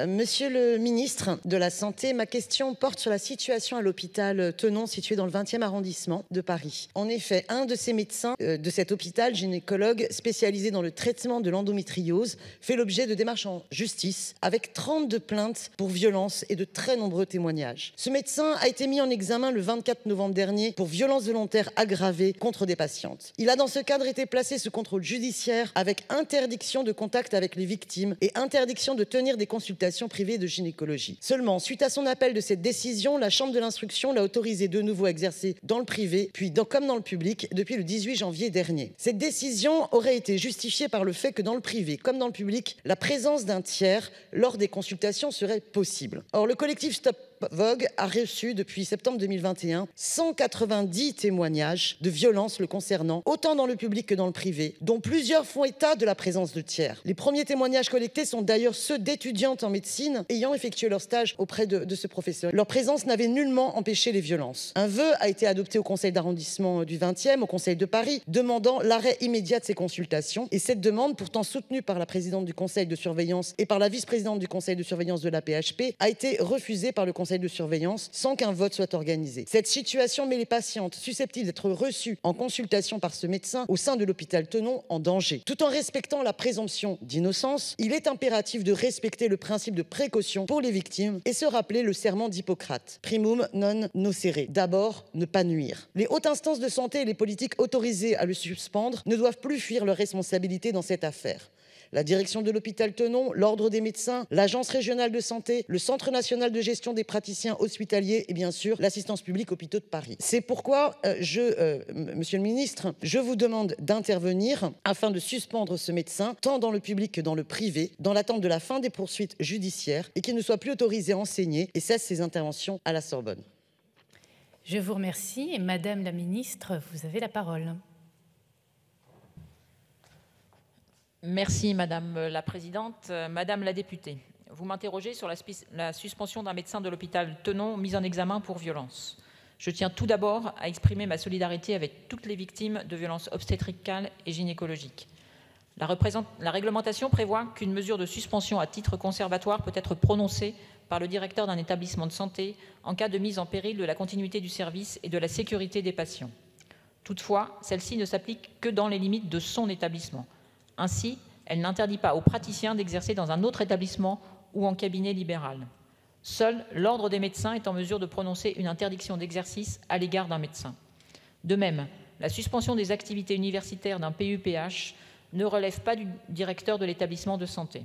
Monsieur le ministre de la Santé, ma question porte sur la situation à l'hôpital Tenon, situé dans le 20e arrondissement de Paris. En effet, un de ces médecins de cet hôpital, gynécologue spécialisé dans le traitement de l'endométriose, fait l'objet de démarches en justice avec 32 plaintes pour violences et de très nombreux témoignages. Ce médecin a été mis en examen le 24 novembre dernier pour violences volontaires aggravées contre des patientes. Il a dans ce cadre été placé sous contrôle judiciaire avec interdiction de contact avec les victimes et interdiction de tenir des consultations privée de gynécologie. Seulement, suite à son appel de cette décision, la Chambre de l'instruction l'a autorisé de nouveau à exercer dans le privé, puis comme dans le public, depuis le 18 janvier dernier. Cette décision aurait été justifiée par le fait que dans le privé comme dans le public, la présence d'un tiers lors des consultations serait possible. Or, le collectif Stop Vogue a reçu depuis septembre 2021 190 témoignages de violences le concernant, autant dans le public que dans le privé, dont plusieurs font état de la présence de tiers. Les premiers témoignages collectés sont d'ailleurs ceux d'étudiantes en médecine ayant effectué leur stage auprès de ce professeur. Leur présence n'avait nullement empêché les violences. Un vœu a été adopté au conseil d'arrondissement du 20e, au conseil de Paris, demandant l'arrêt immédiat de ces consultations. Et cette demande, pourtant soutenue par la présidente du conseil de surveillance et par la vice-présidente du conseil de surveillance de la PHP, a été refusée par le conseil de surveillance sans qu'un vote soit organisé. Cette situation met les patientes susceptibles d'être reçues en consultation par ce médecin au sein de l'hôpital Tenon en danger. Tout en respectant la présomption d'innocence, il est impératif de respecter le principe de précaution pour les victimes et se rappeler le serment d'Hippocrate. Primum non nocere. D'abord, ne pas nuire. Les hautes instances de santé et les politiques autorisées à le suspendre ne doivent plus fuir leurs responsabilités dans cette affaire. La direction de l'hôpital Tenon, l'ordre des médecins, l'agence régionale de santé, le centre national de gestion des praticiens hospitaliers et bien sûr l'assistance publique hôpitaux de Paris. C'est pourquoi monsieur le ministre, je vous demande d'intervenir afin de suspendre ce médecin tant dans le public que dans le privé, dans l'attente de la fin des poursuites judiciaires et qu'il ne soit plus autorisé à enseigner et cesse ses interventions à la Sorbonne. Je vous remercie et Madame la ministre, vous avez la parole. Merci Madame la Présidente. Madame la députée, vous m'interrogez sur la suspension d'un médecin de l'hôpital Tenon mis en examen pour violence. Je tiens tout d'abord à exprimer ma solidarité avec toutes les victimes de violences obstétricales et gynécologiques. La réglementation prévoit qu'une mesure de suspension à titre conservatoire peut être prononcée par le directeur d'un établissement de santé en cas de mise en péril de la continuité du service et de la sécurité des patients. Toutefois, celle-ci ne s'applique que dans les limites de son établissement. Ainsi, elle n'interdit pas aux praticiens d'exercer dans un autre établissement ou en cabinet libéral. Seul l'ordre des médecins est en mesure de prononcer une interdiction d'exercice à l'égard d'un médecin. De même, la suspension des activités universitaires d'un PUPH ne relève pas du directeur de l'établissement de santé.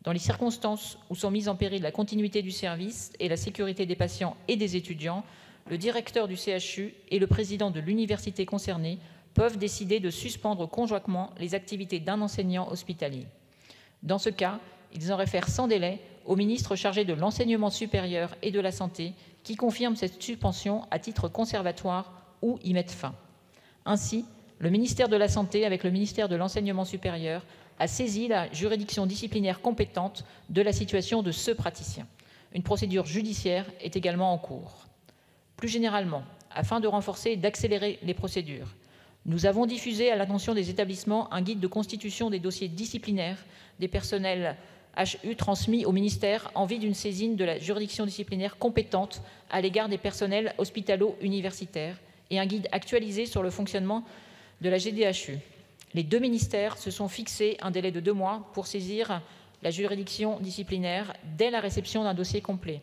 Dans les circonstances où sont mises en péril la continuité du service et la sécurité des patients et des étudiants, le directeur du CHU et le président de l'université concernée peuvent décider de suspendre conjointement les activités d'un enseignant hospitalier. Dans ce cas, ils en réfèrent sans délai au ministre chargé de l'enseignement supérieur et de la santé qui confirme cette suspension à titre conservatoire ou y mette fin. Ainsi, le ministère de la Santé, avec le ministère de l'Enseignement supérieur, a saisi la juridiction disciplinaire compétente de la situation de ce praticien. Une procédure judiciaire est également en cours. Plus généralement, afin de renforcer et d'accélérer les procédures, nous avons diffusé à l'attention des établissements un guide de constitution des dossiers disciplinaires des personnels HU transmis au ministère en vue d'une saisine de la juridiction disciplinaire compétente à l'égard des personnels hospitalo-universitaires et un guide actualisé sur le fonctionnement de la GDHU. Les deux ministères se sont fixés un délai de 2 mois pour saisir la juridiction disciplinaire dès la réception d'un dossier complet.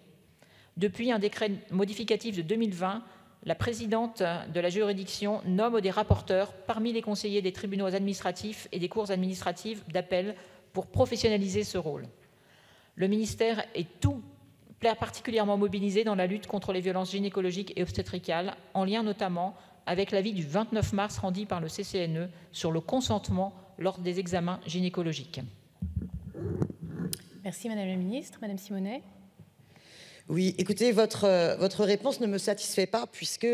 Depuis un décret modificatif de 2020, la présidente de la juridiction nomme des rapporteurs parmi les conseillers des tribunaux administratifs et des cours administratives d'appel pour professionnaliser ce rôle. Le ministère est particulièrement mobilisé dans la lutte contre les violences gynécologiques et obstétricales, en lien notamment avec l'avis du 29 mars rendu par le CCNE sur le consentement lors des examens gynécologiques. Merci Madame la Ministre. Madame Simonet. Oui, écoutez, votre réponse ne me satisfait pas puisque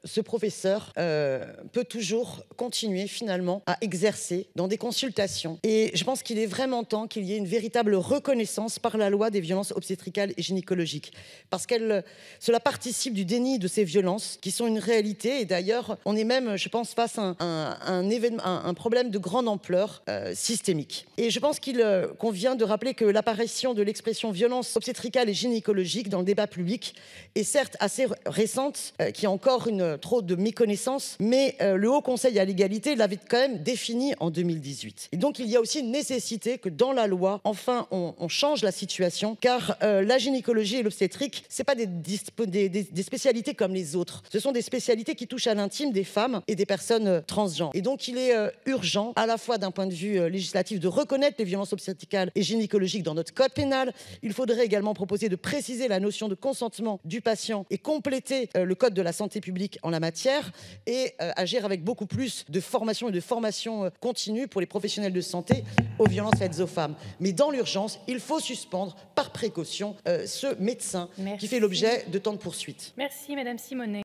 ce professeur peut toujours continuer finalement à exercer dans des consultations. Et je pense qu'il est vraiment temps qu'il y ait une véritable reconnaissance par la loi des violences obstétricales et gynécologiques. Parce que cela participe du déni de ces violences qui sont une réalité. Et d'ailleurs, on est même, je pense, face à un problème de grande ampleur systémique. Et je pense qu'il convient de rappeler que l'apparition de l'expression violence obstétricale et gynécologique dans le débat public est certes assez récente, qui a encore trop de méconnaissance, mais le Haut Conseil à l'égalité l'avait quand même défini en 2018. Et donc il y a aussi une nécessité que dans la loi, enfin, on change la situation, car la gynécologie et l'obstétrique, c'est pas des spécialités comme les autres. Ce sont des spécialités qui touchent à l'intime des femmes et des personnes transgenres. Et donc il est urgent, à la fois d'un point de vue législatif, de reconnaître les violences obstétricales et gynécologiques dans notre code pénal. Il faudrait également proposer de préciser la notion de consentement du patient et compléter le code de la santé publique en la matière et agir avec beaucoup plus de formation et de formation continue pour les professionnels de santé aux violences faites aux femmes. Mais dans l'urgence, il faut suspendre par précaution ce médecin qui fait l'objet de tant de poursuites. Merci Madame Simonet.